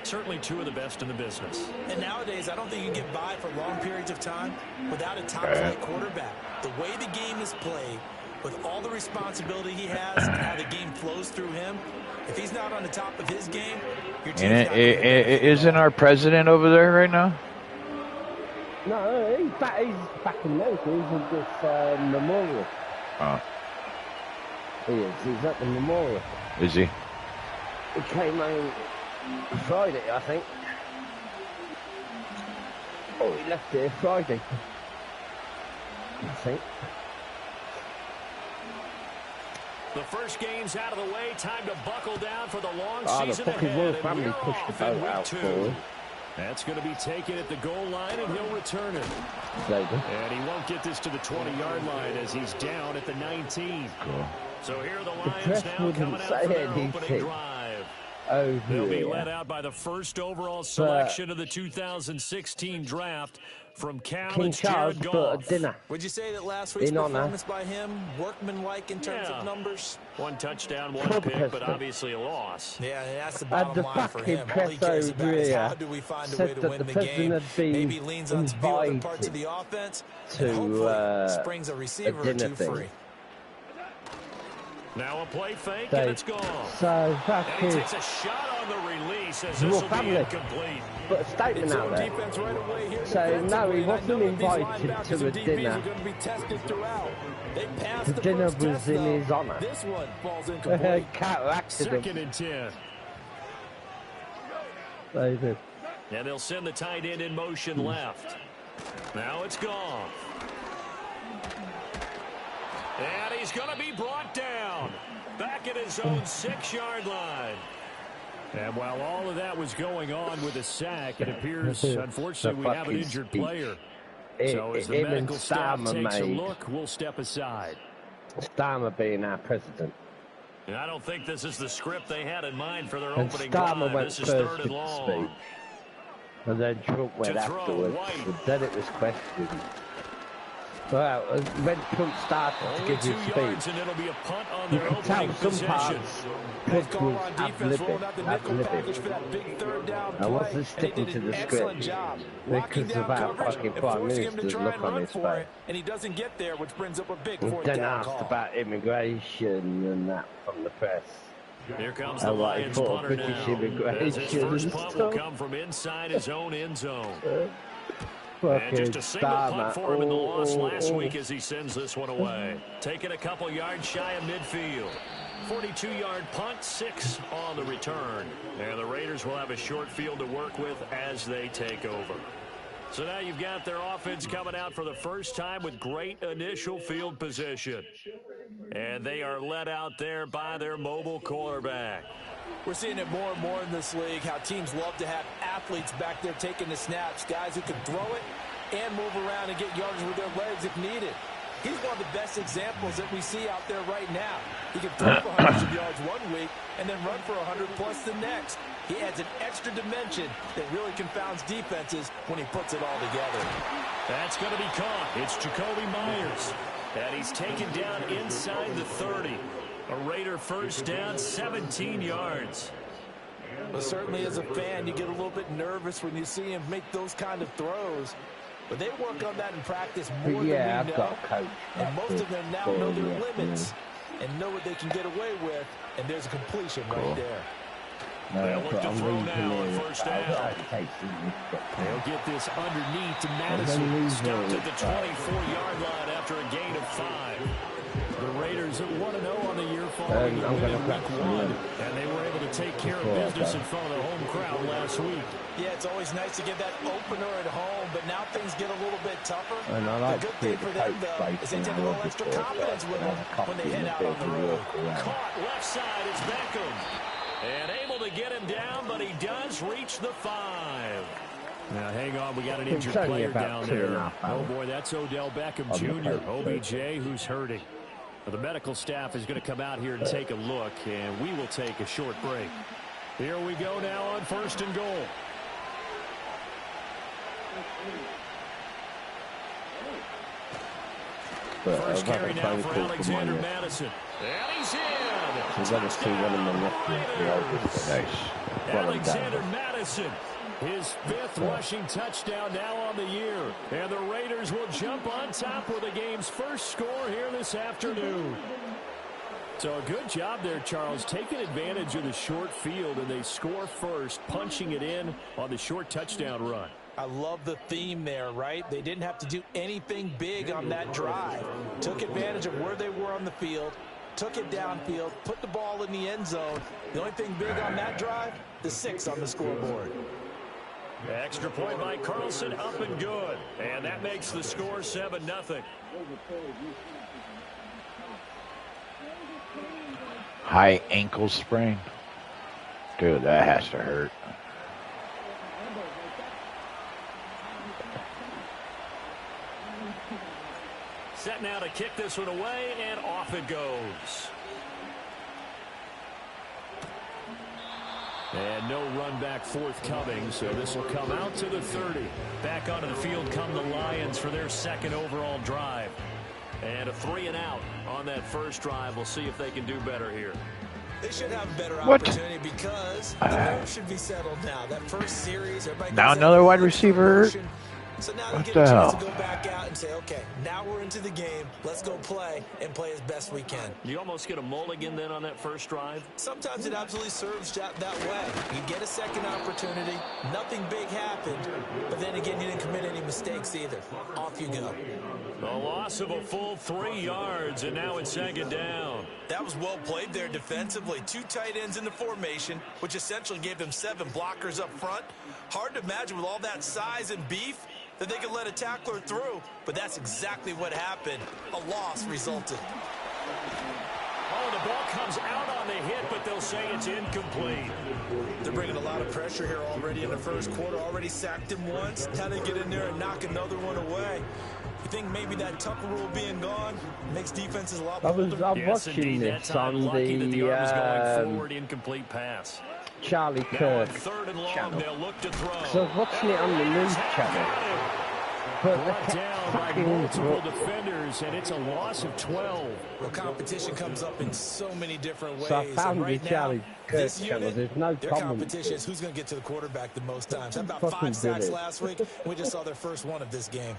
certainly two of the best in the business. And nowadays, I don't think you get by for long periods of time without a top-flight quarterback. The way the game is played, with all the responsibility he has and how the game flows through him, if he's not on the top of his game, your team's not going to benefit. Isn't our president over there right now? No, he's back in America. He's at this memorial. Oh. He is. He's at the memorial. Is he? He came home Friday, I think. Oh, he left here Friday, I think. The first game's out of the way. Time to buckle down for the long the season fucking ahead. royal family pushed the boat out for him. That's going to be taken at the goal line, and he'll return it. And he won't get this to the 20-yard line as he's down at the 19. Cool. So here are the Lions now coming out for their opening drive. Oh, They'll be led out by the first overall selection of the 2016 draft from college Jared Goff. Would you say that last week's performance by him, workmanlike in terms of numbers? One touchdown, one pick, but obviously a loss. Yeah, that's the bottom line for him. All he cares about is how do we find a way to win the game. Maybe leans on some other parts of the offense and hopefully springs a receiver or two free. Now a play fake, and it's gone. So and he takes a shot on the release as this will be incomplete. Put a statement out there. Right so, no, he wasn't invited to a dinner. The dinner was in his honour. This one falls incomplete. Counteracted him. 2nd and 10. David. And they'll send the tight end in motion left. Now it's gone. And he's going to be brought down back at his own 6-yard line. And while all of that was going on with a sack, it appears, unfortunately, we have an injured player. So as the medical staff takes a look, we'll step aside. Starmer being our president. And I don't think this is the script they had in mind for their opening drive. This is 3rd and long. And then Trump went afterwards. But then it was questioned. Well, when Trump started to give his speech, and it'll be a punt on you their could tell some possession. parts Trump was ad-libbing. I wasn't sticking to the script because of our fucking Prime Minister's look on his face. And he doesn't get there, which brings up a big fourth down. Then asked about immigration and that from the press. Here comes the Lions punter now. As his first punt will come from inside his own end zone. And just a single punt for him in the loss last week as he sends this one away. Taking a couple yards shy of midfield. 42-yard punt, 6 on the return. And the Raiders will have a short field to work with as they take over. So now you've got their offense coming out for the first time with great initial field position. And they are led out there by their mobile quarterback. We're seeing it more and more in this league, how teams love to have athletes back there taking the snaps, guys who can throw it and move around and get yards with their legs if needed. He's one of the best examples that we see out there right now. He can throw for hundreds of yards one week and then run for 100+ the next. He adds an extra dimension that really confounds defenses when he puts it all together. That's going to be caught. It's Jacoby Myers. And he's taken down inside the 30. A Raider first down, 17 yards. Well, certainly as a fan, you get a little bit nervous when you see him make those kind of throws. But they work on that in practice more than we know. And most of them now know their limits and know what they can get away with. And there's a completion right there. They'll look to throw now on first down. They'll get this underneath to Madison. Stopped at the 24-yard line after a gain of 5. The Raiders at 1-0 on the year following their win in week 1. And they were able to take care of business in front of the home crowd last week. Yeah, it's always nice to get that opener at home, but now things get a little bit tougher. The good thing for them, though, is they take a little extra confidence with them when they head out on the road. Caught left side is Beckham. And able to get him down, but he does reach the 5. Now, hang on, we got an injured player down there. Oh, boy, that's Odell Beckham Jr., OBJ, who's hurting. The medical staff is going to come out here and take a look, and we will take a short break. Here we go now on 1st and goal. But First I've had carry a now phone for call from Alexander my Madison. And he's in. so I've got to see one of my nephews, the oldest. Nice. Alexander Madison, his 5th rushing touchdown now on the year. And the Raiders will jump on top with the game's first score here this afternoon. So a good job there, Charles, taking advantage of the short field, and they score first, punching it in on the short touchdown run. I love the theme there, right? They didn't have to do anything big on that drive. Took advantage of where they were on the field, took it downfield, put the ball in the end zone. The only thing big on that drive, the 6 on the scoreboard. Extra point by Carlson, up and good. And that makes the score 7-0. High ankle sprain. Dude, that has to hurt. Set now to kick this one away, and off it goes. And no run back forthcoming, so this will come out to the 30. Back onto the field come the Lions for their 2nd overall drive. And a 3-and-out on that first drive. We'll see if they can do better here. They should have a better opportunity because the nerves should be settled now. That first series, everybody now another wide receiver. So now they get a chance to go back out and say, okay, now we're into the game. Let's go play and play as best we can. You almost get a mulligan then on that first drive? Sometimes it absolutely serves that way. You get a second opportunity. Nothing big happened. But then again, you didn't commit any mistakes either. Off you go. The loss of a full 3 yards, and now it's 2nd down. That was well played there defensively. 2 tight ends in the formation, which essentially gave them 7 blockers up front. Hard to imagine with all that size and beef that they could let a tackler through, but that's exactly what happened. A loss resulted. Oh, the ball comes out on the hit, but they'll say it's incomplete. They're bringing a lot of pressure here already in the first quarter. Already sacked him once. Now they get in there and knock another one away. You think maybe that Tucker rule being gone makes defenses a lot bolder? I'm watching this on the forward, incomplete pass. Charlie Kirk channel. So I was watching it on the news channel. But brought down by multiple defenders, and it's a loss of 12. Well, competition comes up in so many different ways. So I found right the Charlie Kirk channel. Unit, there's no their problem. competition is who's going to get to the quarterback the most times. How about 5 sacks last week? We just saw their first one of this game.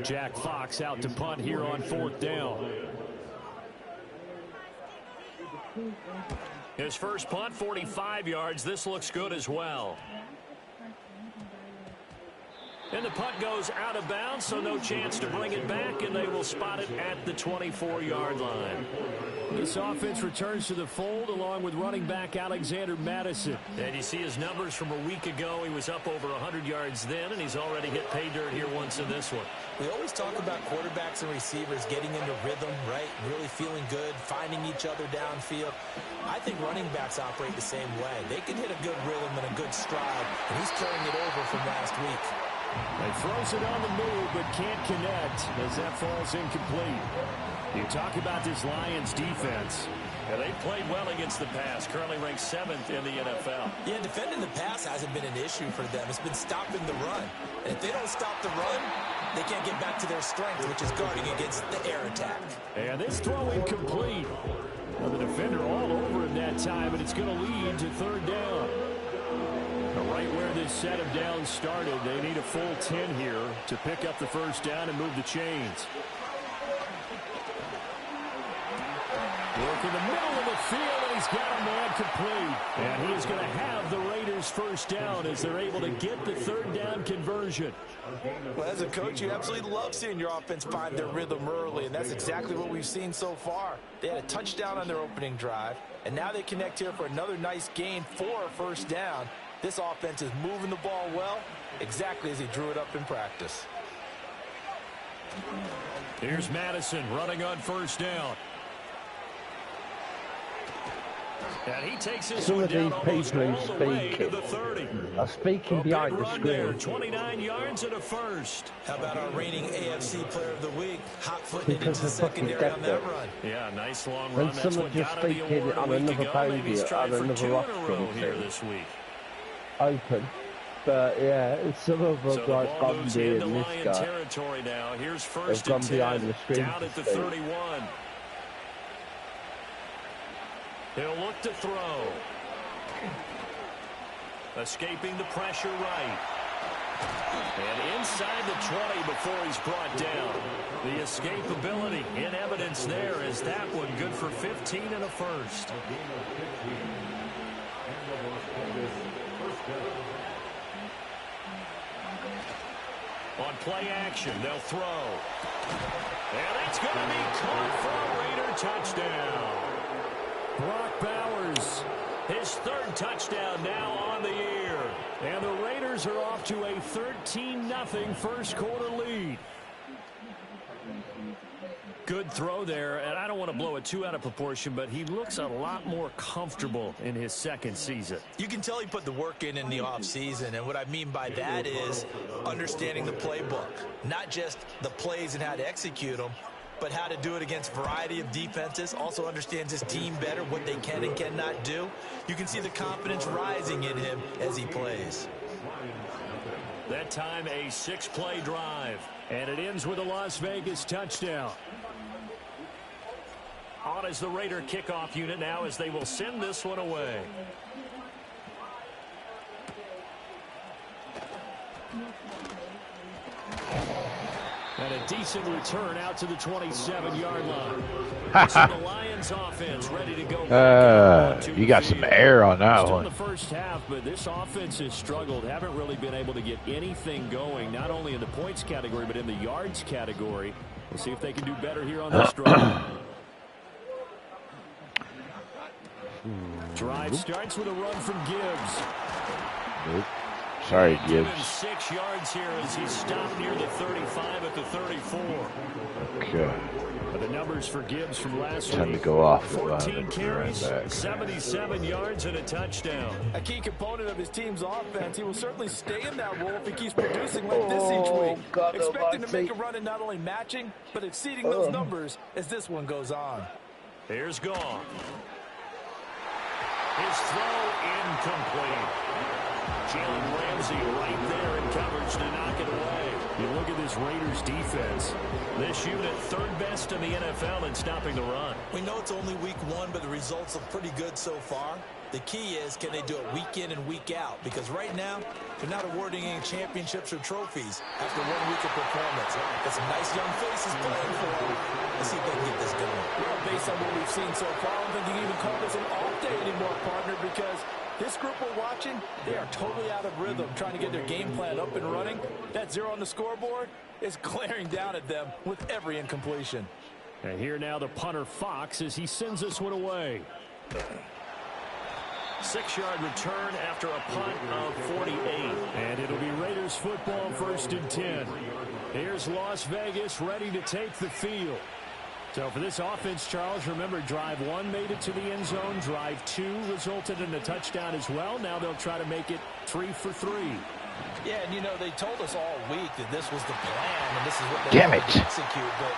Jack Fox out to punt here on 4th down. His first punt, 45 yards. This looks good as well. And the punt goes out of bounds, so no chance to bring it back, and they will spot it at the 24-yard line. This offense returns to the fold along with running back Alexander Madison. And you see his numbers from a week ago. He was up over 100 yards then, and he's already hit pay dirt here once in this one. We always talk about quarterbacks and receivers getting into rhythm, right? Really feeling good, finding each other downfield. I think running backs operate the same way. They can hit a good rhythm and a good stride, and he's carrying it over from last week. He throws it on the move, but can't connect as that falls incomplete. You talk about this Lions defense. And they played well against the pass, currently ranked 7th in the NFL. Yeah, defending the pass hasn't been an issue for them. It's been stopping the run. And if they don't stop the run, they can't get back to their strength, which is guarding against the air attack. And this throw incomplete. Well, the defender all over him that time, and it's going to lead to 3rd down. Right where this set of downs started, they need a full 10 here to pick up the first down and move the chains. Work in the middle of the field, and he's got a man complete. And he is going to have the Raiders first down as they're able to get the 3rd down conversion. Well, as a coach, you absolutely love seeing your offense find their rhythm early, and that's exactly what we've seen so far. They had a touchdown on their opening drive, and now they connect here for another nice gain for a first down. This offense is moving the ball well, exactly as he drew it up in practice. Here's Madison running on first down. And he takes this Some one of these down people all the way to who the 30. are speaking behind the screen. 29 yards and a first. How about our reigning AFC Player of the Week? Hot-footing it Because into the secondary on that run. Yeah, nice long run. And some are just speaking on another podium, on another rostrum here this week. Open. But yeah, some of them like gone behind this guy. Territory now. Here's first They've gone behind the screen. Down at the 31. He'll look to throw. Escaping the pressure right. And inside the 20 before he's brought down. The escapability in evidence there is that one good for 15 and a first. On play action, they'll throw. And it's going to be caught for a Raider touchdown. Brock Bowers, his third touchdown now on the year. And the Raiders are off to a 13-0 first quarter lead. Good throw there, and I don't want to blow it too out of proportion, but he looks a lot more comfortable in his second season. You can tell he put the work in the offseason, and what I mean by that is understanding the playbook. Not just the plays and how to execute them, but how to do it against a variety of defenses. Also understands his team better, what they can and cannot do. You can see the confidence rising in him as he plays. That time a 6-play drive, and it ends with a Las Vegas touchdown. On as the Raider kickoff unit now as they will send this one away. And a decent return out to the 27-yard line. So the Lions offense ready to go. You got some air on that Still one. in the first half, but this offense has struggled. Haven't really been able to get anything going, not only in the points category, but in the yards category. We'll see if they can do better here on this drive. Drive starts with a run from Gibbs. Nope. Sorry, Gibbs. 6 yards here as he's stopped near the 35 at the 34. Okay. But the numbers for Gibbs from last Time week. to go off. 14 carries, 77 yards, and a touchdown. A key component of his team's offense. He will certainly stay in that role if he keeps producing like this each week. Expecting to make a run and not only matching, but exceeding those numbers as this one goes on. Here's Goff. His throw incomplete. Jalen Ramsey right there in coverage to knock it away. You look at this Raiders defense. This unit third best in the NFL in stopping the run. We know it's only week one, but the results look pretty good so far. The key is, can they do it week in and week out? Because right now, they're not awarding any championships or trophies after 1 week of performance. Got some nice young faces playing for them. Let's see if they can get this going. Well, based on what we've seen so far, I don't think you can even call this an off day anymore, partner, because this group we're watching, they are totally out of rhythm, trying to get their game plan up and running. That 0 on the scoreboard is glaring down at them with every incompletion. And here now the punter Fox as he sends this one away. 6-yard return after a punt of 48. And it'll be Raiders football, 1st and 10. Here's Las Vegas ready to take the field. So for this offense, Charles, remember, drive 1 made it to the end zone. Drive 2 resulted in a touchdown as well. Now they'll try to make it 3 for 3. Yeah, and you know, they told us all week that this was the plan and this is what they wanted to execute. But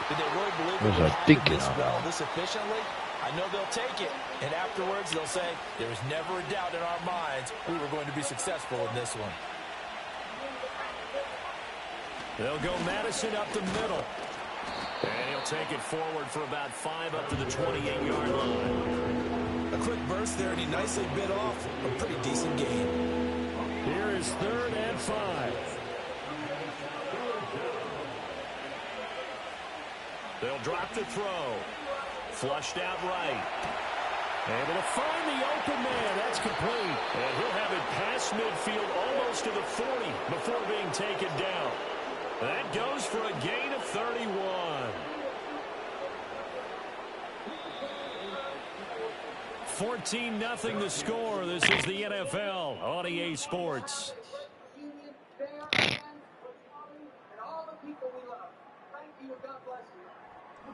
did they really believe it would happen this well, this efficiently? I know they'll take it, and afterwards they'll say, there was never a doubt in our minds we were going to be successful in this one. They'll go Madison up the middle. And he'll take it forward for about 5 up to the 28-yard line. A quick burst there, and he nicely bit off a pretty decent gain. Here is 3rd and 5. They'll drop the throw. Flushed out right. Able to find the open man. That's complete. And he'll have it past midfield almost to the 40 before being taken down. That goes for a gain of 31. $14-0 the score. This is the NFL on EA Sports.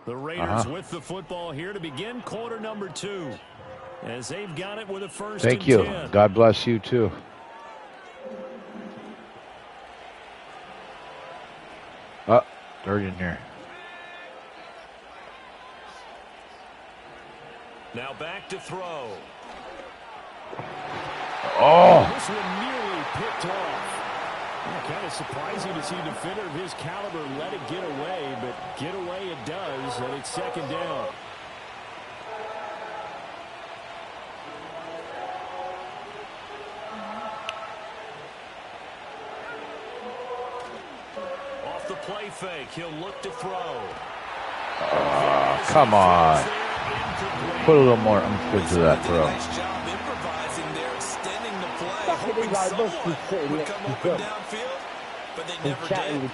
The Raiders with the football here to begin quarter number 2. As they've got it with a first. Thank you. 10. God bless you too. Third in here. Now back to throw. Oh! This one nearly picked off. Kind of surprising to see a defender of his caliber let it get away, but get away it does, and it's second down. Off the play fake, he'll look to throw. Come on. Put a little more oomph to that throw. Nice job improvising there, extending the play, hoping someone would come open downfield, but they never did.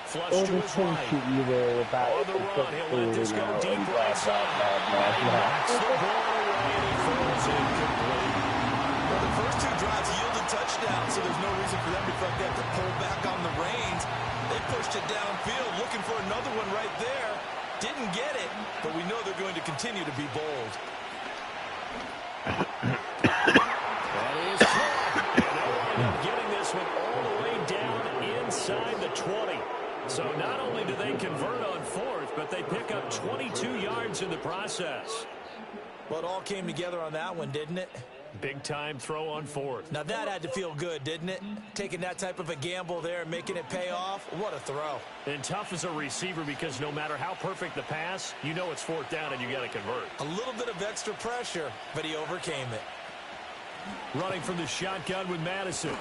Flush to his right. You were about On the run, he'll let this go deep right side. Knocks the ball away, and he throws it incomplete. Well, the first two drives yielded touchdowns, so there's no reason for them to feel like they have to pull back on the reins. They pushed it downfield, looking for another one right there. Didn't get it, but we know they're going to continue to be bold. That is caught. And they'll wind up getting this one all the way down inside the 20. So not only do they convert on fourth, but they pick up 22 yards in the process. Well, it all came together on that one, didn't it? Big time throw on fourth. Now that had to feel good, didn't it? Taking that type of a gamble there and making it pay off. What a throw. And tough as a receiver because no matter how perfect the pass, you know it's fourth down and you got to convert. A little bit of extra pressure, but he overcame it. Running from the shotgun with Madison.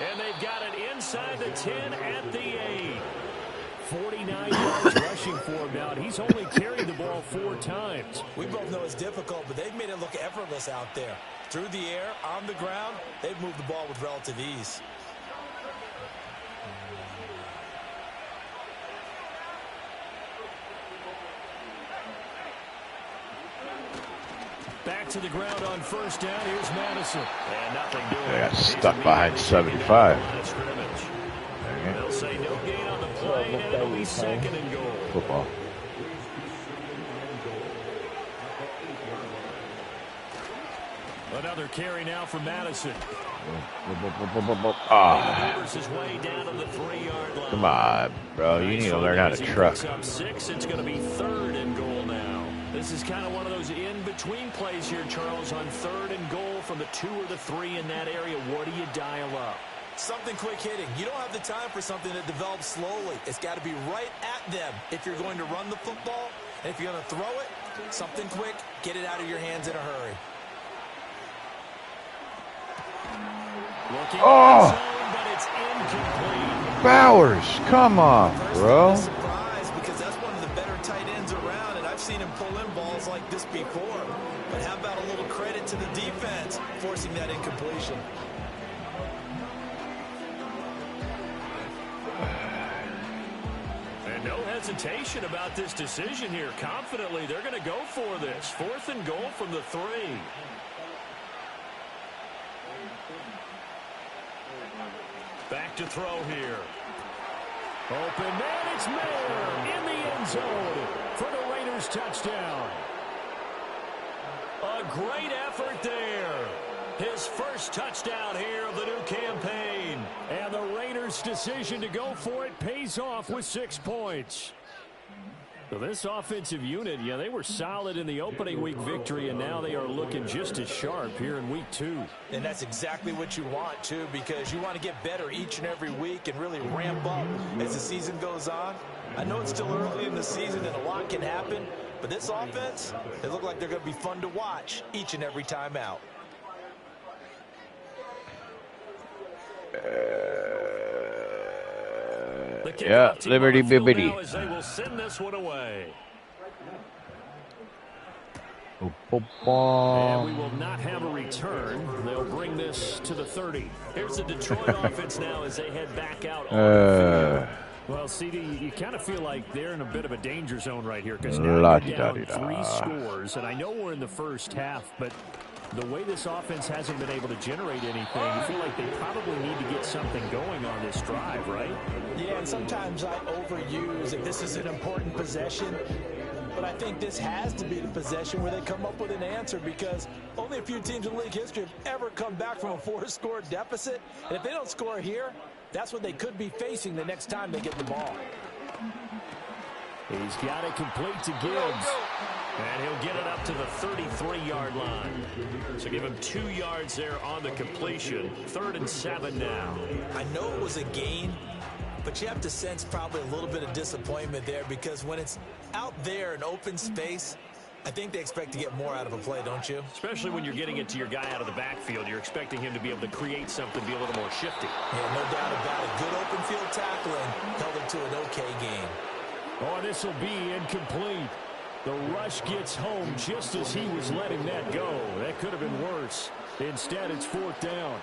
And they've got it inside the 10 at the 8. 49 yards rushing for him now. He's only carried the ball 4 times. We both know it's difficult, but they've made it look effortless out there. Through the air, on the ground, they've moved the ball with relative ease. Back to the ground on first down. Here's Madison. And nothing doing. They got stuck behind 75. They'll say no gain on the play, and it'll be second and goal. Football. Another carry now for Madison. His way down to the 3-yard line. Come on, bro. You need to learn how to truck. Up 6. It's going to be third and goal now. This is kind of one of those in-between plays here, Charles, on third and goal from the 2 or the 3 in that area. What do you dial up? Something quick hitting. You don't have the time for something that develops slowly. It's got to be right at them if you're going to run the football. And if you're going to throw it, something quick, get it out of your hands in a hurry. Looking oh! zone, but it's incomplete. Bowers, come on, bro. Surprise, because that's one of the better tight ends around, and I've seen him pull in balls like this before. But how about a little credit to the defense forcing that incompletion? And no hesitation about this decision here. Confidently, they're going to go for this. 4th and goal from the 3. Back to throw here. Open man, it's Mayer in the end zone for the Raiders touchdown. A great effort there. His first touchdown here of the new campaign. And the Raiders' decision to go for it pays off with 6 points. So this offensive unit, yeah, they were solid in the opening week victory, and now they are looking just as sharp here in week 2. And that's exactly what you want, too, because you want to get better each and every week and really ramp up as the season goes on. I know it's still early in the season and a lot can happen, but this offense, they look like they're going to be fun to watch each and every time out. Yeah, Liberty Bibbity. They will send this one away. And we will not have a return. They'll bring this to the 30. Here's the Detroit offense now as they head back out on the field. Well, CD, you kind of feel like they're in a bit of a danger zone right here because now you're down 3 scores, and I know we're in the first half, but the way this offense hasn't been able to generate anything, you feel like they probably need to get something going on this drive, right? Yeah, and sometimes I overuse if this is an important possession, but I think this has to be the possession where they come up with an answer, because only a few teams in league history have ever come back from a 4-score deficit. And if they don't score here, that's what they could be facing the next time they get the ball. He's got it complete to Gibbs. And he'll get it up to the 33-yard line. So give him 2 yards there on the completion. 3rd and 7 now. I know it was a gain, but you have to sense probably a little bit of disappointment there, because when it's out there in open space, I think they expect to get more out of a play, don't you? Especially when you're getting it to your guy out of the backfield. You're expecting him to be able to create something, be a little more shifty. Yeah, no doubt about it. Good open field tackling held it to an okay game. Oh, this will be incomplete. The rush gets home just as he was letting that go. That could have been worse. Instead, it's 4th down.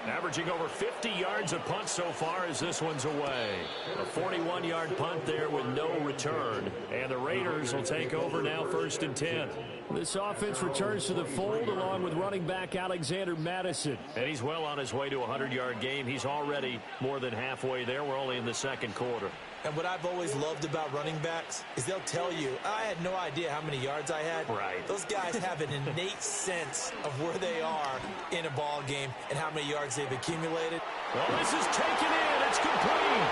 Averaging over 50 yards a punt so far as this one's away. A 41-yard punt there with no return. And the Raiders will take over now, 1st and 10. This offense returns to the fold along with running back Alexander Madison. And he's well on his way to a 100-yard game. He's already more than halfway there. We're only in the 2nd quarter. And what I've always loved about running backs is they'll tell you, I had no idea how many yards I had. Right. Those guys have an innate sense of where they are in a ball game and how many yards they've accumulated. Well, this is taken in. It's complete.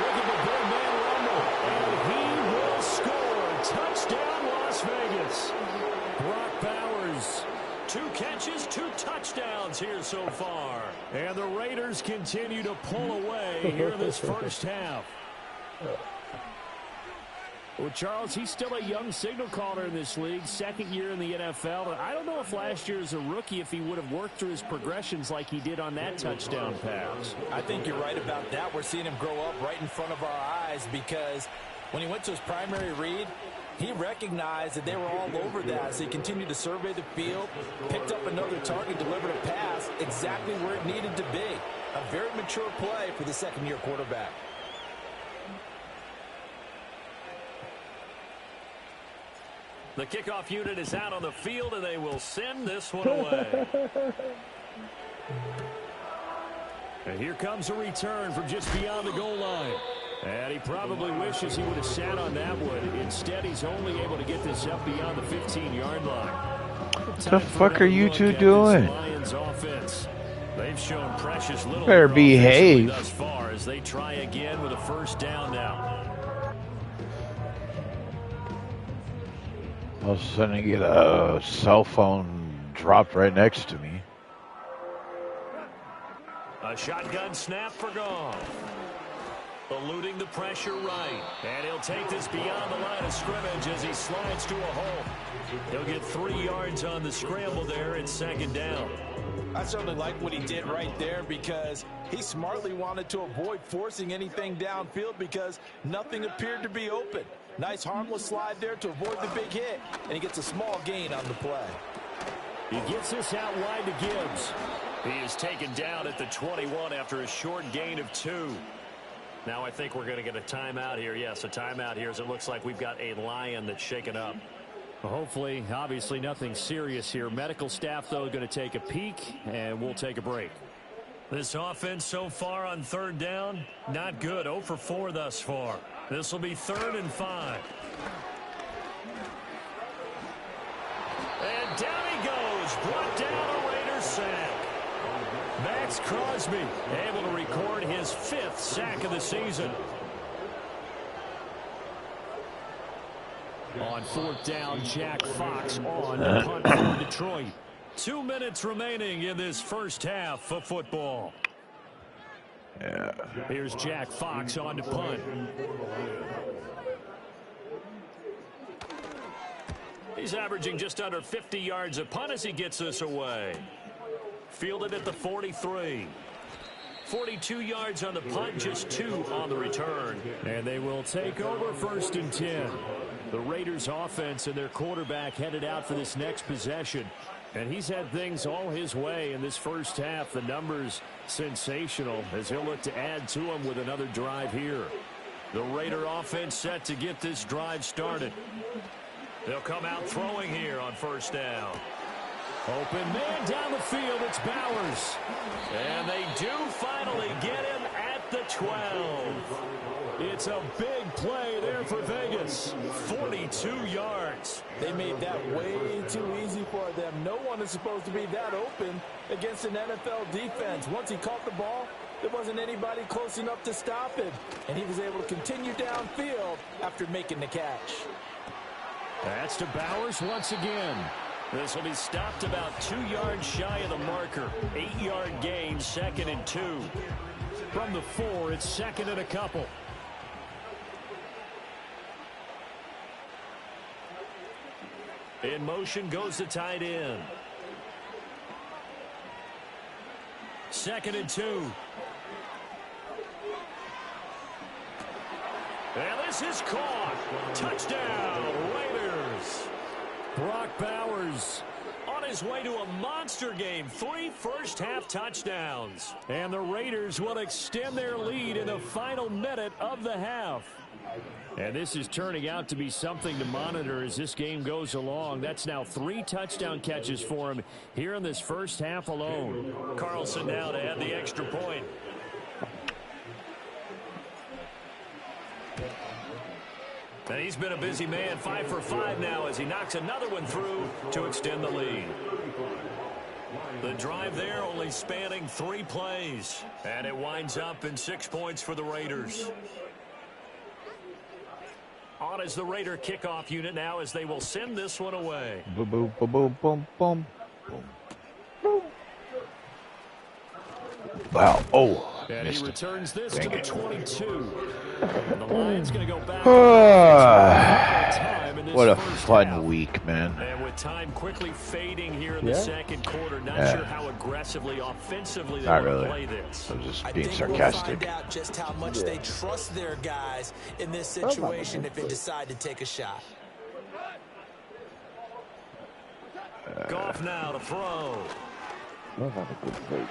Look at the big man rumble. And he will score. Touchdown, Las Vegas. Brock Bowers. 2 catches, 2 touchdowns here so far. And the Raiders continue to pull away here in this first half. Well, Charles, he's still a young signal caller in this league, 2nd year in the NFL. I don't know if last year as a rookie, if he would have worked through his progressions like he did on that touchdown pass. I think you're right about that. We're seeing him grow up right in front of our eyes, because when he went to his primary read, he recognized that they were all over that, so he continued to survey the field, picked up another target, delivered a pass exactly where it needed to be. A very mature play for the 2nd-year quarterback. The kickoff unit is out on the field, and they will send this one away. And here comes a return from just beyond the goal line. And he probably wishes he would have sat on that one. Instead, he's only able to get this up beyond the 15-yard line. What the fuck are you two doing? Lions offense. They've shown precious little. Better behave. Thus far as they try again with a 1st down now. All of a sudden, I get a cell phone dropped right next to me. A shotgun snap for Goff. Eluding the pressure right. And he'll take this beyond the line of scrimmage as he slides to a hole. He'll get 3 yards on the scramble there. It's 2nd down. I certainly like what he did right there, because he smartly wanted to avoid forcing anything downfield because nothing appeared to be open. Nice harmless slide there to avoid the big hit, and he gets a small gain on the play. He gets this out wide to Gibbs. He is taken down at the 21 after a short gain of 2. Now I think we're going to get a timeout here. Yes, a timeout here, as it looks like we've got a Lion that's shaken up. Well, hopefully, obviously nothing serious here. Medical staff, though, going to take a peek, and we'll take a break. This offense so far on 3rd down, not good. 0 for 4 thus far. This will be 3rd and 5. And down he goes. Brought down a Raiders sack. Max Crosby able to record his 5th sack of the season. On 4th down, Jack Fox on the punt for Detroit. 2 minutes remaining in this first half of football. Yeah. Here's Jack Fox on to punt. He's averaging just under 50 yards a punt as he gets this away. Fielded at the 43. 42 yards on the punt, just 2 on the return. And they will take over 1st and 10. The Raiders offense and their quarterback headed out for this next possession. And he's had things all his way in this first half. The numbers sensational as he'll look to add to them with another drive here. The Raider offense set to get this drive started. They'll come out throwing here on 1st down. Open man down the field. It's Bowers. And they do finally get him at the 12. it's a big play there for Vegas. 42 yards. They made that way too easy for them. No one is supposed to be that open against an NFL defense. Once he caught the ball, there wasn't anybody close enough to stop him. And he was able to continue downfield after making the catch. That's to Bowers once again. This will be stopped about 2 yards shy of the marker. 8-yard gain, 2nd and 2. From the 4, it's 2nd and a couple. In motion goes the tight end. 2nd and 2. And this is caught. Touchdown, Raiders. Brock Bowers on his way to a monster game. 3 first-half touchdowns. And the Raiders will extend their lead in the final minute of the half. And this is turning out to be something to monitor as this game goes along. That's now 3 touchdown catches for him here in this first half alone. Carlson now to add the extra point. And he's been a busy man, 5 for 5 now as he knocks another one through to extend the lead. The drive there only spanning 3 plays. And it winds up in 6 points for the Raiders. On is the Raider kickoff unit now as they will send this one away. Boom, boom, boom, boom, boom, boom, boom. Wow. Oh. And he returns this to the 22. And the Lions going to go back. What a fun week, man. And with time quickly fading here in the second quarter, not sure how aggressively, offensively they want to play this. I'm just being sarcastic. We'll find out just how much they trust their guys in this situation if they decide to take a shot. Goff now to throw. Love have a good break.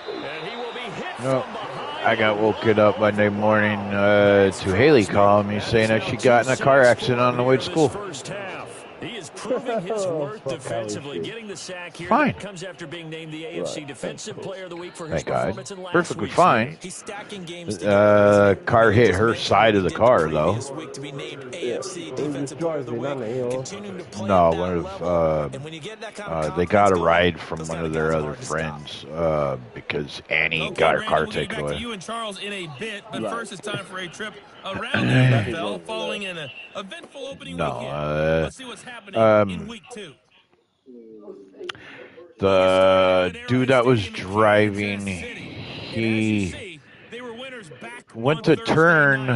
And he will be hit No, from behind. I got woken up Monday morning to Haley calling me saying that she got in a car accident on the way to school. First half. He is proving his worth defensively, getting the sack here. Fine. That comes after being named the AFC Defensive Player of the Week for his Thank God. performance in last Perfectly week's fine. game. He's stacking games Car hit her side of the car, though. to be named AFC Defensive Player of the Week. Continuing to play No, at that one level. of And when you get that kind of they got a confidence ride going, from those one kind of their guys are other hard to stop. friends because Annie Okay, got her Randy, car we'll get taken back away. to you and Charles in a bit, but first it's time for a trip around the NFL following an eventful opening weekend. Let's see what's happening in week 2. The dude that was driving, he went to turn,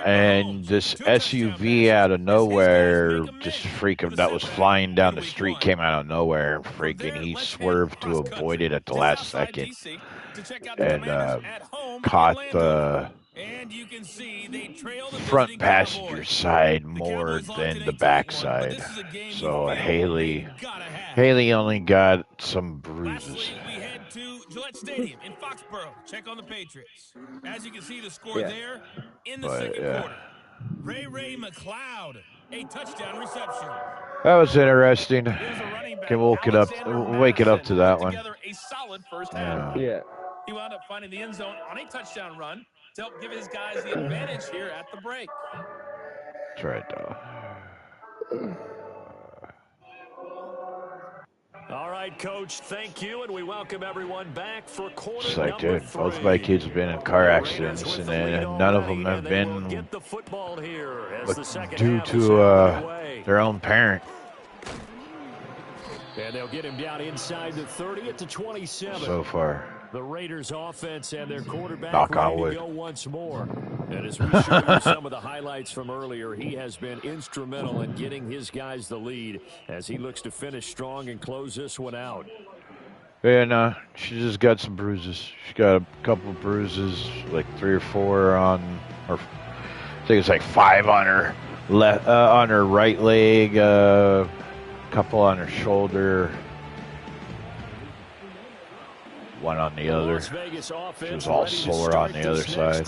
and this SUV out of nowhere, just freaking, that was flying down the street, came out of nowhere, and freaking, he swerved to avoid it at the last second, and caught the front passenger side more than the back side. So Haley only got some bruises. We head to Gillette Stadium in Foxborough. Check on the Patriots. As you can see, the score there in the second quarter. Ray McLeod, a touchdown reception. That was interesting. Can wake it up to that one. A solid first half. Yeah. He wound up finding the end zone on a touchdown run to help give his guys the advantage here at the break. That's right, though. All right, Coach, thank you, and we welcome everyone back for quarter It's like, number dude, 3. both my kids have been in car accidents, and none of them have been due to their own parent. And they'll get him down inside the 30 at the 27. So far. The Raiders offense and their quarterback Knock on ready wood. to go once more. And as we showed you some of the highlights from earlier, he has been instrumental in getting his guys the lead as he looks to finish strong and close this one out. Yeah, no, she just got some bruises. She got a couple of bruises, like 3 or 4 on, or I think it's like 5 on her left, on her right leg, couple on her shoulder. 1 on the other. She was all sore on the other side.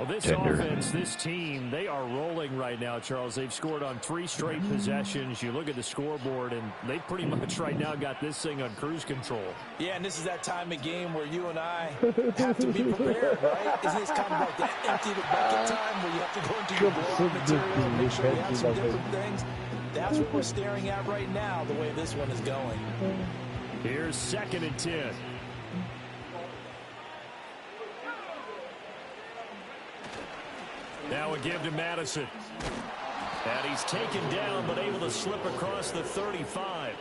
Well, this tender. offense, this team, they are rolling right now, Charles. They've scored on 3 straight possessions. You look at the scoreboard, and they pretty much right now got this thing on cruise control. Yeah, and this is that time of game where you and I have to be prepared, right? Isn't this kind of like that empty the bucket time where you have to go into your blowout material and make sure you have some different things? That's what we're staring at right now, the way this one is going. Here's 2nd and 10. Now a give to Madison. And he's taken down, but able to slip across the 35.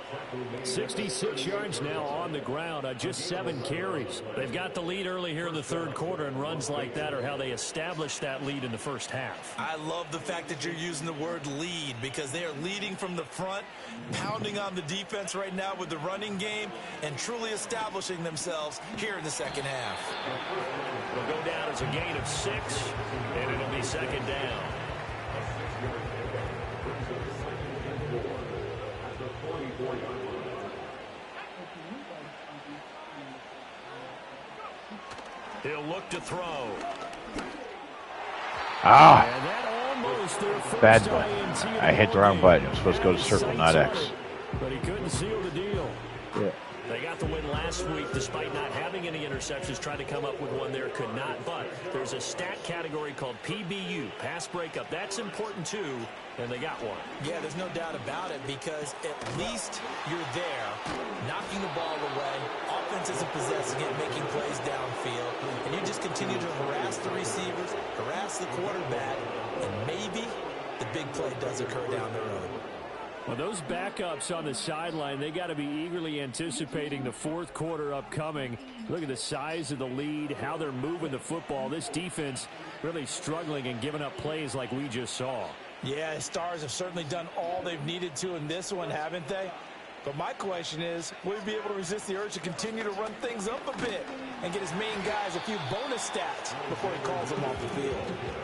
66 yards now on the ground on just 7 carries. They've got the lead early here in the 3rd quarter, and runs like that are how they established that lead in the first half. I love the fact that you're using the word lead, because they are leading from the front, pounding on the defense right now with the running game, and truly establishing themselves here in the 2nd half. It'll go down as a gain of 6, and it'll be 2nd down. He'll look to throw. Ah! And that almost their first Bad button. INT I hit the wrong button. It was supposed to go to circle, not X. But he couldn't seal the deal. Yeah. They got the win last week despite not having any interceptions. Tried to come up with one there, could not. But there's a stat category called PBU, pass breakup. That's important too, and they got one. Yeah, there's no doubt about it, because at least you're there, knocking the ball away. Offense isn't possessing it, making plays downfield. And you just continue to harass the receivers, harass the quarterback, and maybe the big play does occur down the road. Well, those backups on the sideline, they got to be eagerly anticipating the 4th quarter upcoming. Look at the size of the lead, how they're moving the football. This defense really struggling and giving up plays like we just saw. Yeah, the Stars have certainly done all they've needed to in this one, haven't they? But my question is, will he be able to resist the urge to continue to run things up a bit and get his main guys a few bonus stats before he calls them off the field?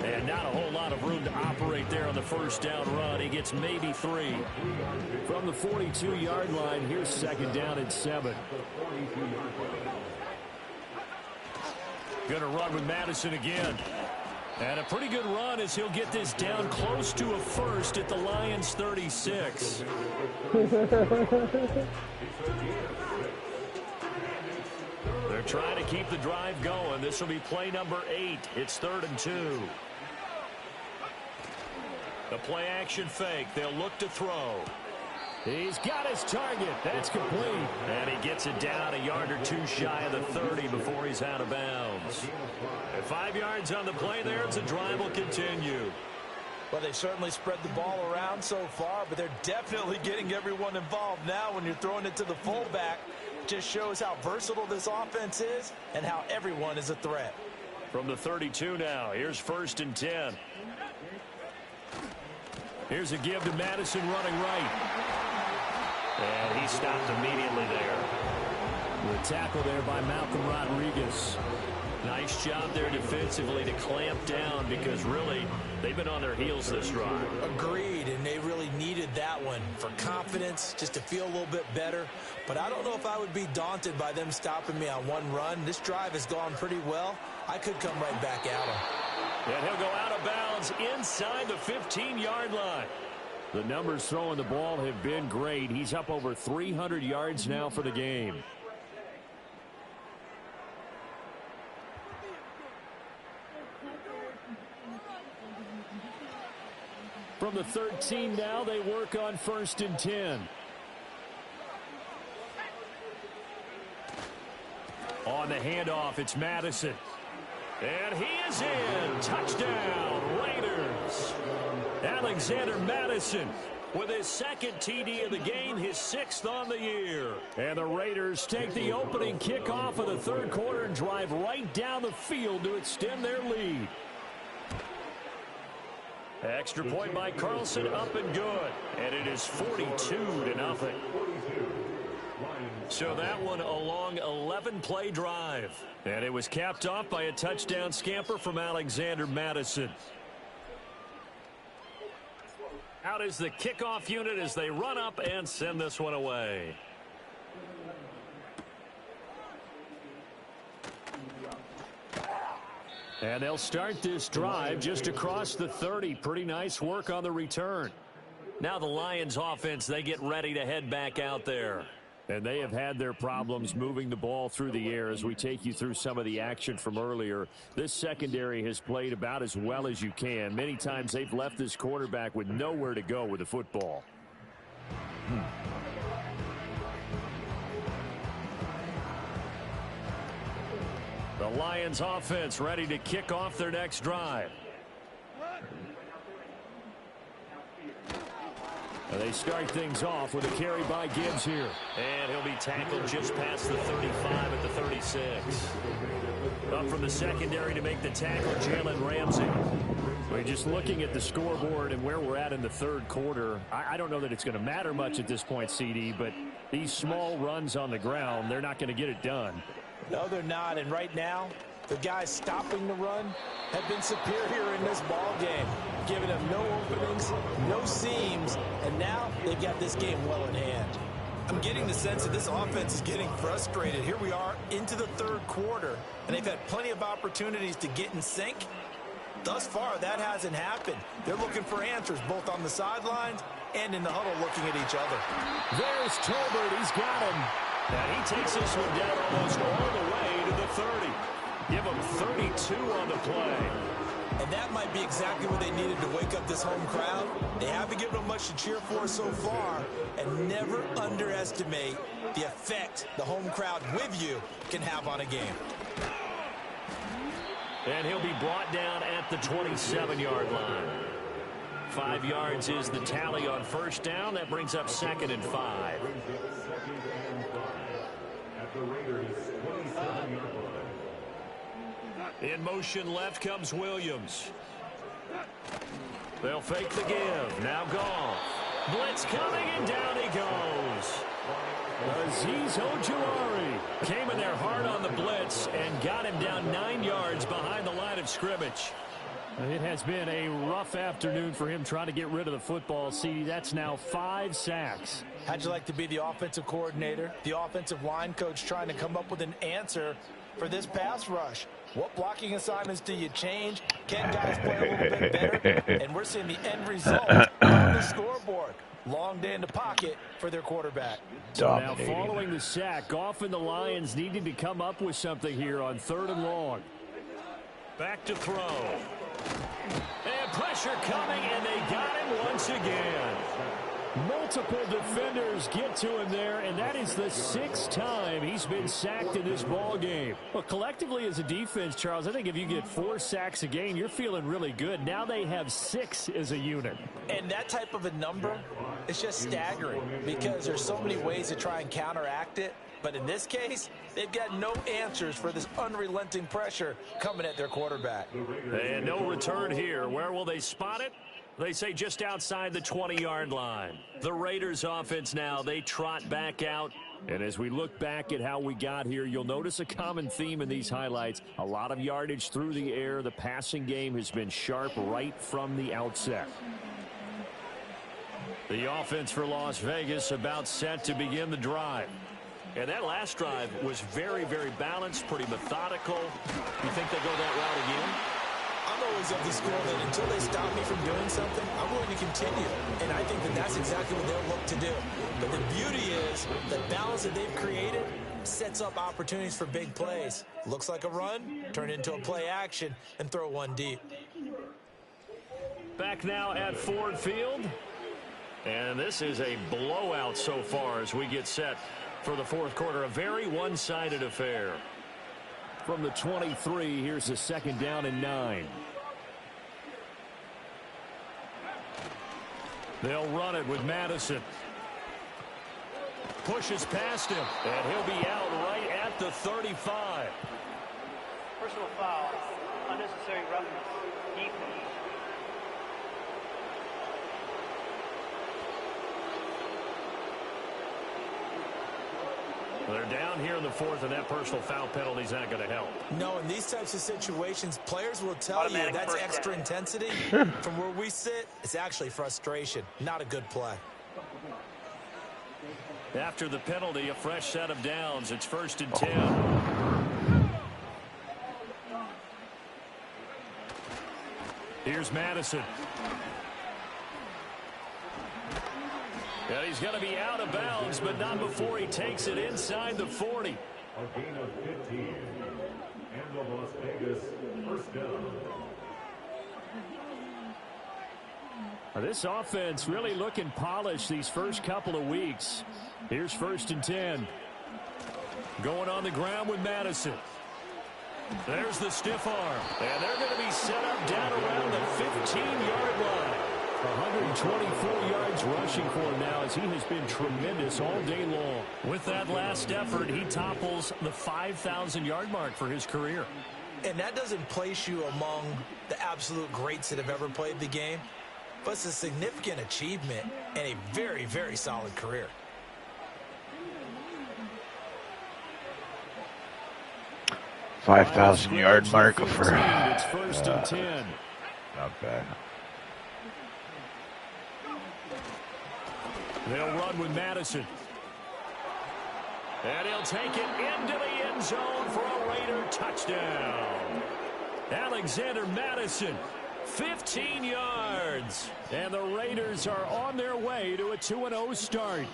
And not a whole lot of room to operate there on the 1st down run. He gets maybe 3. From the 42-yard line, here's 2nd down and 7. Going to run with Madison again. And a pretty good run as he'll get this down close to a first at the Lions' 36. They're trying to keep the drive going. This will be play number 8. It's 3rd and 2. The play action fake. They'll look to throw. He's got his target. That's complete. And he gets it down a yard or 2 shy of the 30 before he's out of bounds. And 5 yards on the play there as the drive will continue. Well, they certainly spread the ball around so far, but they're definitely getting everyone involved now when you're throwing it to the fullback. Just shows how versatile this offense is and how everyone is a threat. From the 32 now, here's 1st and 10. Here's a give to Madison running right. And he stopped immediately there. The tackle there by Malcolm Rodriguez. Nice job there defensively to clamp down, because really they've been on their heels this drive. Agreed, and they really needed that one for confidence, just to feel a little bit better. But I don't know if I would be daunted by them stopping me on one run. This drive has gone pretty well. I could come right back at them. And he'll go out of bounds inside the 15-yard line. The numbers throwing the ball have been great. He's up over 300 yards now for the game. From the 13 now, they work on 1st and 10. On the handoff, it's Madison. And he is in. Touchdown, Raiders. Alexander Madison with his 2nd TD of the game, his 6th on the year. And the Raiders take the opening kickoff of the 3rd quarter and drive right down the field to extend their lead. Extra point by Carlson, up and good. And it is 42-0. So that one a long 11-play drive. And it was capped off by a touchdown scamper from Alexander Madison. Out is the kickoff unit as they run up and send this one away. And they'll start this drive just across the 30. Pretty nice work on the return. Now the Lions offense, they get ready to head back out there. And they have had their problems moving the ball through the air as we take you through some of the action from earlier. This secondary has played about as well as you can. Many times they've left this quarterback with nowhere to go with the football. The Lions offense ready to kick off their next drive. And they start things off with a carry by Gibbs here. And he'll be tackled just past the 35 at the 36. Up from the secondary to make the tackle, Jalen Ramsey. We're just looking at the scoreboard and where we're at in the third quarter. I don't know that it's going to matter much at this point, CD, but these small runs on the ground, they're not going to get it done. No, they're not. And right now, the guys stopping the run have been superior in this ball game, giving them no openings, no seams, and now they've got this game well in hand. I'm getting the sense that this offense is getting frustrated. Here we are into the third quarter, and they've had plenty of opportunities to get in sync. Thus far, that hasn't happened. They're looking for answers both on the sidelines and in the huddle looking at each other. There's Tolbert. He's got him. And he takes this one down almost all the way to the 30. Give him 32 on the play. And that might be exactly what they needed to wake up this home crowd. They haven't given them much to cheer for so far. And never underestimate the effect the home crowd with you can have on a game. And he'll be brought down at the 27-yard line. 5 yards is the tally on first down. That brings up 2nd and 5. In motion left comes Williams. They'll fake the give. Now Goff. Blitz coming, and down he goes. Azeez Ojulari Came in there hard on the blitz and got him down 9 yards behind the line of scrimmage. It has been a rough afternoon for him trying to get rid of the football. See, that's now 5 sacks. How'd you like to be the offensive coordinator, the offensive line coach trying to come up with an answer for this pass rush? What blocking assignments do you change? Can guys play a little bit better? And we're seeing the end result on the scoreboard. Long day in the pocket for their quarterback. So now following the sack, Goff and the Lions needed to come up with something here on 3rd and long. Back to throw. And pressure coming, and they got him once again. Multiple defenders get to him there, and that is the 6th time he's been sacked in this ball game. Well, collectively as a defense, Charles, I think if you get 4 sacks a game, you're feeling really good. Now they have 6 as a unit. And that type of a number is just staggering because there's so many ways to try and counteract it. But in this case, they've got no answers for this unrelenting pressure coming at their quarterback. And no return here. Where will they spot it? They say just outside the 20-yard line. The Raiders offense now, they trot back out. And as we look back at how we got here, you'll notice a common theme in these highlights. A lot of yardage through the air. The passing game has been sharp right from the outset. The offense for Las Vegas about set to begin the drive. And that last drive was very, very balanced, pretty methodical. You think they go that route again? I'm always of the school that until they stop me from doing something, I'm going to continue. And I think that that's exactly what they'll look to do. But the beauty is the balance that they've created sets up opportunities for big plays. Looks like a run, turn into a play action, and throw one deep. Back now at Ford Field. And this is a blowout so far as we get set for the fourth quarter. A very one-sided affair. From the 23, here's a 2nd down and 9. They'll run it with Madison. Pushes past him, and he'll be out right at the 35. Personal foul, unnecessary roughness, defense. They're down here in the 4th, and that personal foul penalty is not going to help. No, in these types of situations, players will tell you that's extra intensity. From where we sit, it's actually frustration, not a good play. After the penalty, a fresh set of downs. It's 1st and 10. Here's Madison. And he's going to be out of bounds, but not before he takes it inside the 40. A gain of 15. And the Las Vegas first down. This offense really looking polished these first couple of weeks. Here's 1st and 10. Going on the ground with Madison. There's the stiff arm. And they're going to be set up down around the 15-yard line. 124 yards rushing for him now as he has been tremendous all day long. With that last effort, he topples the 5,000-yard mark for his career. And that doesn't place you among the absolute greats that have ever played the game, but it's a significant achievement and a very, very solid career. $5,000-yard mark for it's 1st and 10. Not bad. They'll run with Madison. And he'll take it into the end zone for a Raider touchdown. Alexander Madison, 15 yards. And the Raiders are on their way to a 2-0 start.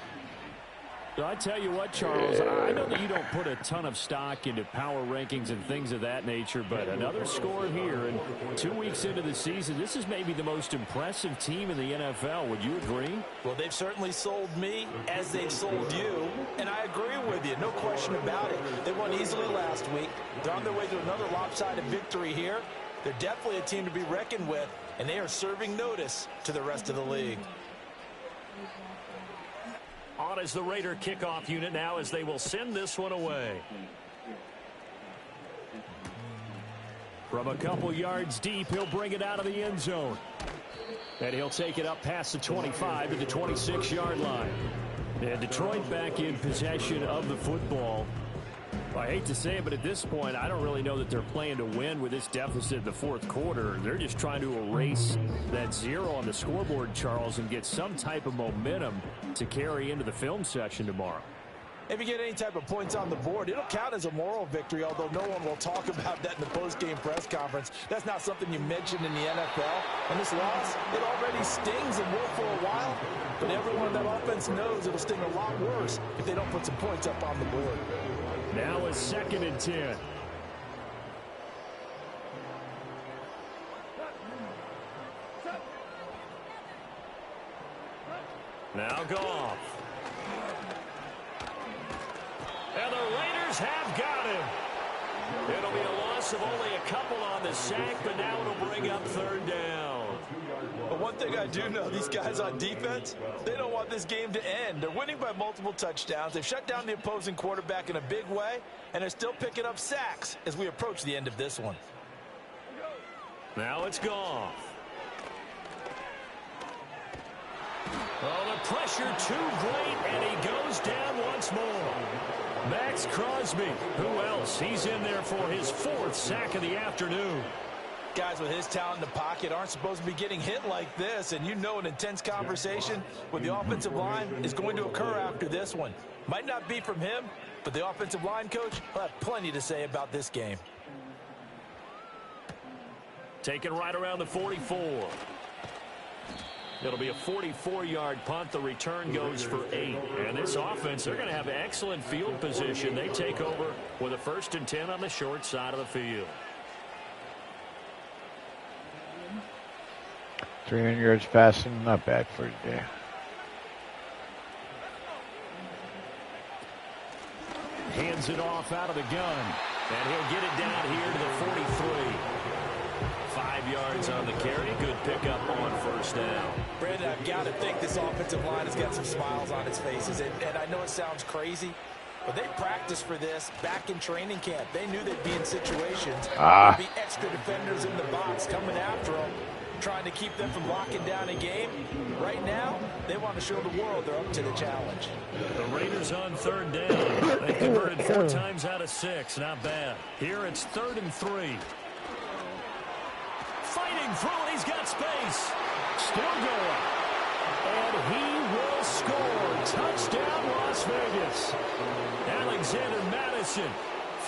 So I tell you what, Charles, I know that you don't put a ton of stock into power rankings and things of that nature, but another score here, and 2 weeks into the season, this is maybe the most impressive team in the NFL. Would you agree? Well, they've certainly sold me as they've sold you, and I agree with you, no question about it. They won easily last week. They're on their way to another lopsided victory here. They're definitely a team to be reckoned with, and they are serving notice to the rest of the league. On is the Raider kickoff unit now as they will send this one away. From a couple yards deep, he'll bring it out of the end zone. And he'll take it up past the 25 to the 26-yard line. And Detroit back in possession of the football. I hate to say it, but at this point, I don't really know that they're playing to win with this deficit in the fourth quarter. They're just trying to erase that 0 on the scoreboard, Charles, and get some type of momentum to carry into the film session tomorrow. If you get any type of points on the board, it'll count as a moral victory, although no one will talk about that in the post-game press conference. That's not something you mentioned in the NFL. And this loss, it already stings and will for a while. But everyone in that offense knows it'll sting a lot worse if they don't put some points up on the board. Now a 2nd and 10. Now Goff. And the Raiders have got him. It'll be a loss of only a couple on the sack, but now it'll bring up 3rd down. But one thing I do know, these guys on defense, they don't want this game to end. They're winning by multiple touchdowns. They've shut down the opposing quarterback in a big way, and they're still picking up sacks as we approach the end of this one. Now it's Goff. Oh, the pressure too great, and he goes down once more. Max Crosby, who else? He's in there for his 4th sack of the afternoon. Guys with his talent in the pocket aren't supposed to be getting hit like this, and you know an intense conversation with the offensive line is going to occur after this one. Might not be from him, but the offensive line coach will have plenty to say about this game. Taken right around the 44. It'll be a 44-yard punt. The return goes for 8. And this offense, they're going to have excellent field position. They take over with a 1st and 10 on the short side of the field. 300 yards passing, not bad for today. Hands it off out of the gun. And he'll get it down here to the 43. 5 yards on the carry. Good pickup on 1st down. Brandon, I've got to think this offensive line has got some smiles on its faces. And I know it sounds crazy, but they practiced for this back in training camp. They knew they'd be in situations. There'd be extra defenders in the box coming after them, trying to keep them from locking down a game. Right now, they want to show the world they're up to the challenge. The Raiders on 3rd down. They converted 4 times out of 6. Not bad. Here it's 3rd and 3. Fighting through, and he's got space. Still going. And he will score. Touchdown, Las Vegas. Alexander Madison,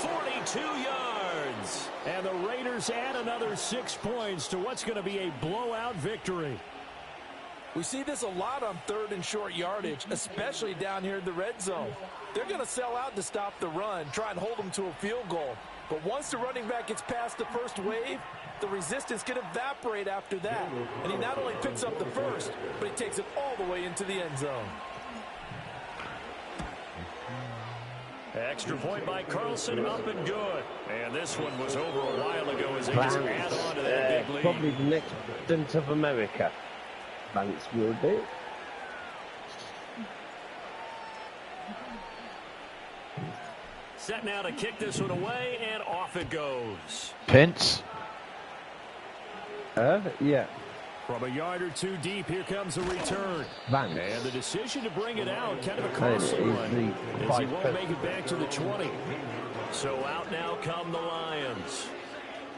42 yards. And the Raiders add another 6 points to what's going to be a blowout victory. We see this a lot on 3rd and short yardage, especially down here in the red zone. They're going to sell out to stop the run, try and hold them to a field goal. But once the running back gets past the first wave, the resistance can evaporate after that. And he not only picks up the first, but he takes it all the way into the end zone. Extra point by Carlson, up and good. And this one was over a while ago as they just add on to that big lead. Probably the next president of America. Vance will be. Set now to kick this one away, and off it goes. Pence. Yeah. From a yard or two deep, here comes a return. Vance. And the decision to bring it out, kind of a costly one, as he won't make it back to the 20. So out now come the Lions.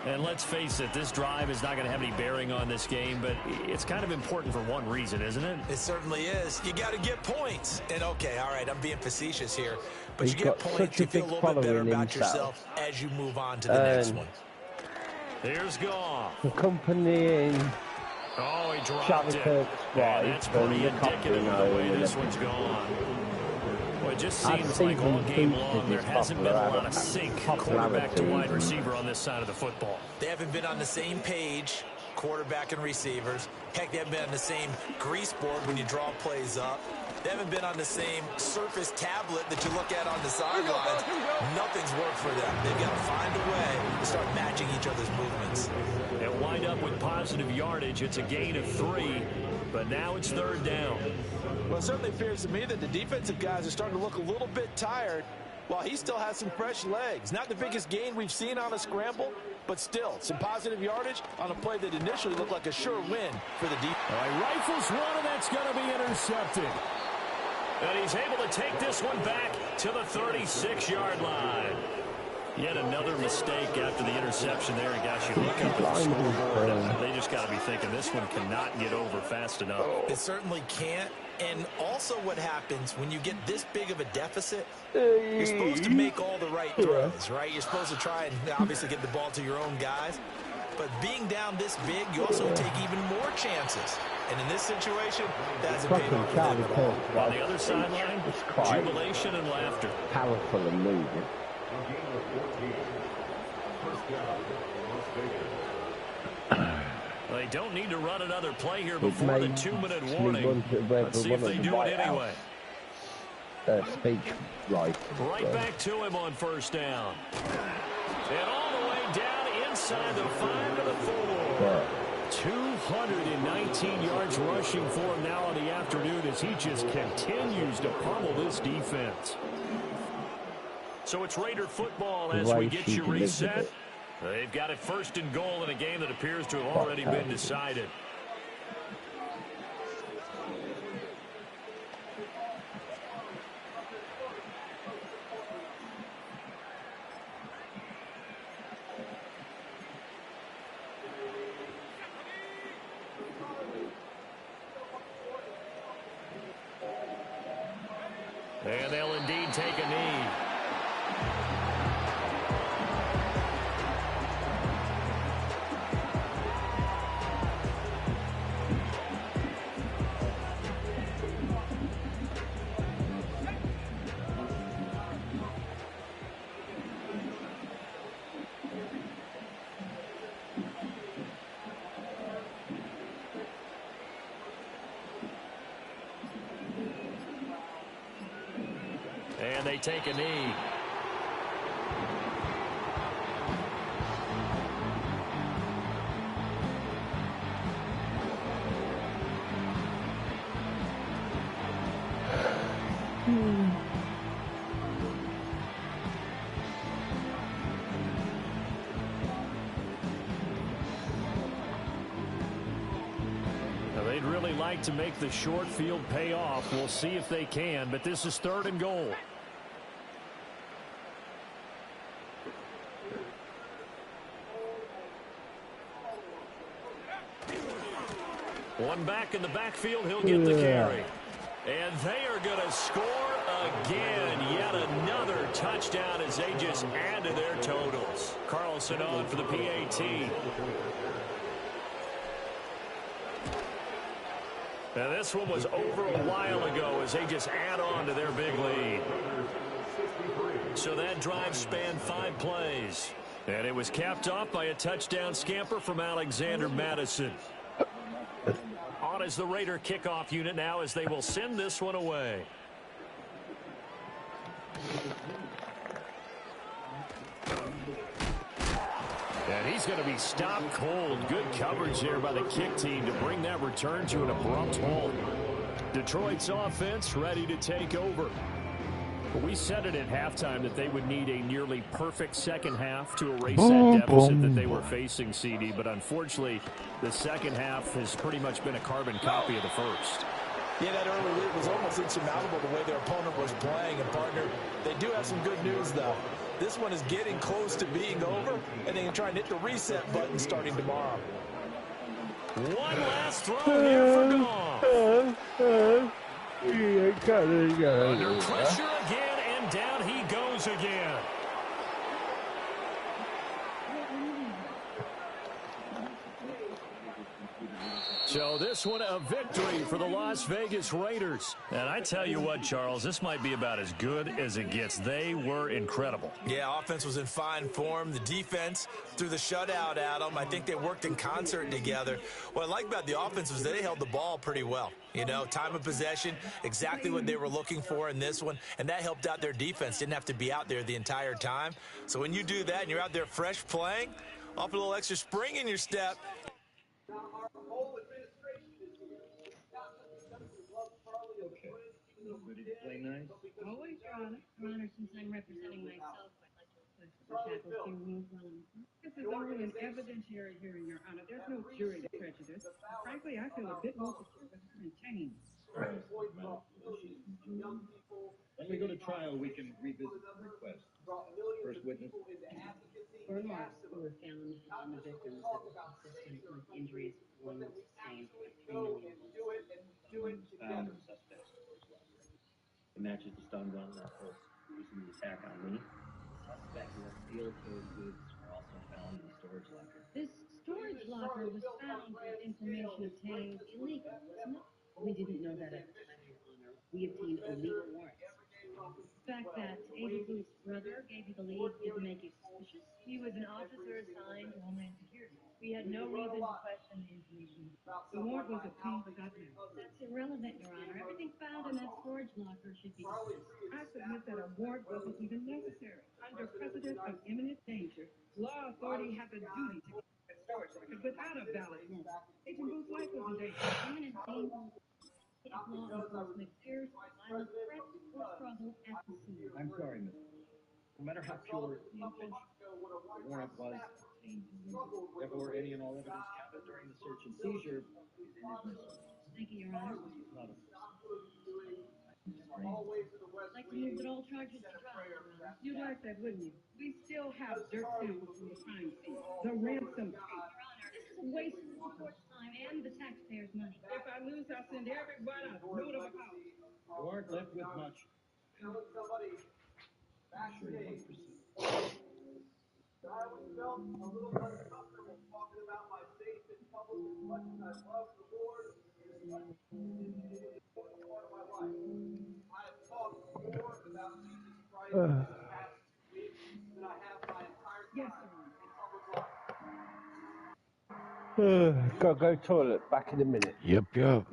And let's face it, this drive is not going to have any bearing on this game, but it's kind of important for one reason, isn't it? It certainly is. You got to get points. And okay, all right, I'm being facetious here, but He's you get points, you feel a little bit better about yourself as you move on to the next one. Here's Goff. Accompanying Oh, he dropped it. And that's pretty indicative of the way this one's gone. Well, it just seems like all game long there hasn't been a lot of sync quarterback to wide receiver on this side of the football. They haven't been on the same page, quarterback and receivers. Heck, they haven't been on the same grease board when you draw plays up. They haven't been on the same surface tablet that you look at on the sidelines. Nothing's worked for them. They've got to find a way to start matching each other's movements. They'll wind up with positive yardage. It's a gain of 3, but now it's 3rd down. Well, it certainly appears to me that the defensive guys are starting to look a little bit tired while he still has some fresh legs. Not the biggest gain we've seen on a scramble, but still some positive yardage on a play that initially looked like a sure win for the defense. All right, rifles one, and that's going to be intercepted. And he's able to take this one back to the 36-yard line. Yet another mistake after the interception there. And gosh, you look up at the scoreboard, they just got to be thinking this one cannot get over fast enough. It certainly can't. And also what happens when you get this big of a deficit, you're supposed to make all the right throws, right? You're supposed to try and obviously get the ball to your own guys. But being down this big, you also take even more chances. And in this situation, that's a paid off for them at all. On the other sideline, jubilation and laughter. Powerful and moving. They don't need to run another play here before the 2-minute warning. Let's see if they do it anyway. Speech right back to him on 1st down. And all the way down inside the 5 to the 4. 219 yards rushing for him now in the afternoon as he just continues to pummel this defense. So it's Raider football as we get you reset. They've got it 1st and goal in a game that appears to have already been decided. And they'll indeed take a knee. And they take a knee. They'd really like to make the short field pay off. We'll see if they can, but this is 3rd and goal. One back in the backfield, he'll get the carry. And they are going to score again. Yet another touchdown as they just add to their totals. Carlson on for the PAT. Now this one was over a while ago as they just add on to their big lead. So that drive spanned 5 plays. And it was capped off by a touchdown scamper from Alexander Madison. On is the Raider kickoff unit now as they will send this one away. And he's going to be stopped cold. Good coverage there by the kick team to bring that return to an abrupt halt. Detroit's offense ready to take over. We said it at halftime that they would need a nearly perfect second half to erase that deficit that they were facing, CD. But unfortunately, the second half has pretty much been a carbon copy of the first. Yeah, that early lead was almost insurmountable the way their opponent was playing. And, partner, they do have some good news, though. This one is getting close to being over, and they can try and hit the reset button starting tomorrow. One last throw here for Goff. Under pressure again, and down he goes again. So this one a victory for the Las Vegas Raiders. And I tell you what, Charles, this might be about as good as it gets. They were incredible. Yeah, offense was in fine form. The defense threw the shutout at them. I think they worked in concert together. What I like about the offense was they held the ball pretty well. You know, time of possession, exactly what they were looking for in this one. And that helped out their defense. Didn't have to be out there the entire time. So when you do that and you're out there fresh playing, off a little extra spring in your step. Ready to play nice? Always, Your Honor. Your Honor, since I'm representing myself, I'd like to request the shackles be removed while I'm... This is only an evidentiary hearing, Your Honor. There's no jury to prejudice. Frankly, I feel a bit more secure with her maintained. When we go to trial, we can revisit the request. First witness. Burn marks were found on the victims that were consistent with injuries one was sustained by 3 million. Found suspects. It matches the stun gun that was used in the attack on me. Suspect wore steel-toed boots were also found in the storage locker. This storage locker was found with information obtained illegal, wasn't it? We didn't know that at the time, Your Honor. We obtained a legal warrant. The fact that Ada Booth's brother gave you the lead didn't make you suspicious. He was an officer assigned to Homeland Security. We had no reason to question the information. The warrant was obtained but got mailed. That's irrelevant, Your Honor. Everything found in that storage locker should be dismissed. I submit that a warrant wasn't even necessary. Under precedent of imminent danger, law authority had the duty to keep that storage locker without a valid warrant. Agent Booth's life was in danger. Imminent danger. If law enforcement fears violent threats or struggle at the scene. I'm sorry, miss. No matter how pure the intention, the warrant was obtained illegally. Therefore, any and all evidence gathered during the search and seizure is inadmissible. Thank you, Your Honor. Not a I'd like to move that all charges be dropped, Your Honor. You'd like that, wouldn't you? We still have dirt samples from the crime scene. The ransom fee. Your Honor, this is a waste of the court's time and the taxpayers' money. If I lose, I'll send everyone a note of apology. You aren't left with much. I'm sure you won't proceed. I always felt a little uncomfortable talking about my faith in public as much as I love the Lord. It's an important part of my life. I have talked more about Jesus Christ in the past week than I have my entire time in public life. Gotta go toilet. Back in a minute. Yep. That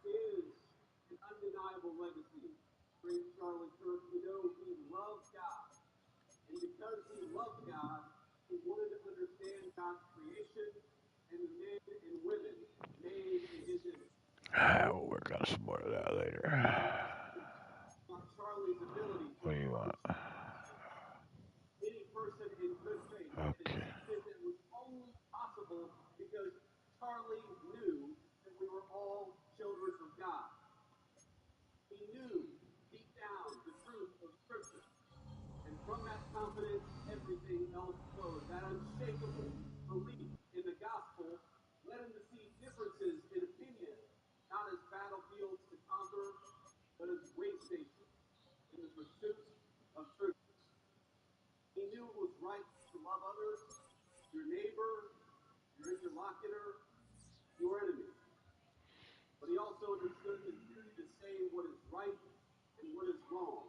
is an undeniable legacy. Great Charlie Kirk, we know he loved God. And because he loved God, he wanted to understand God's creation and the men and women made in his image. We'll work on some more of that later. Charlie's ability to What do you want? any person in good faith. Okay. It was only possible because Charlie knew that we were all children of God. your neighbor, your interlocutor, your enemy. But he also understood the duty to say what is right and what is wrong,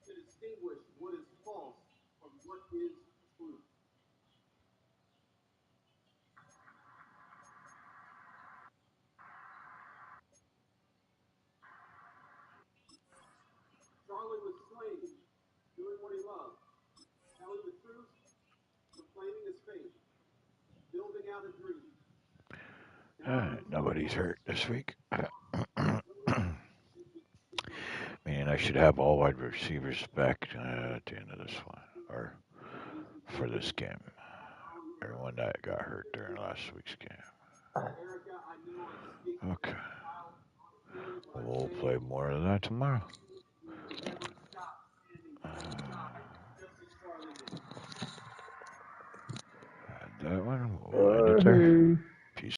to distinguish what is false from what is true. Charlie was slain, doing what he loved, telling the truth, proclaiming his faith, building out a dream. Nobody's hurt this week. Meaning I should have all wide receivers back at the end of this one, or for this game. Everyone that got hurt during last week's game. Okay. We'll play more of that tomorrow. That one, we'll end it there.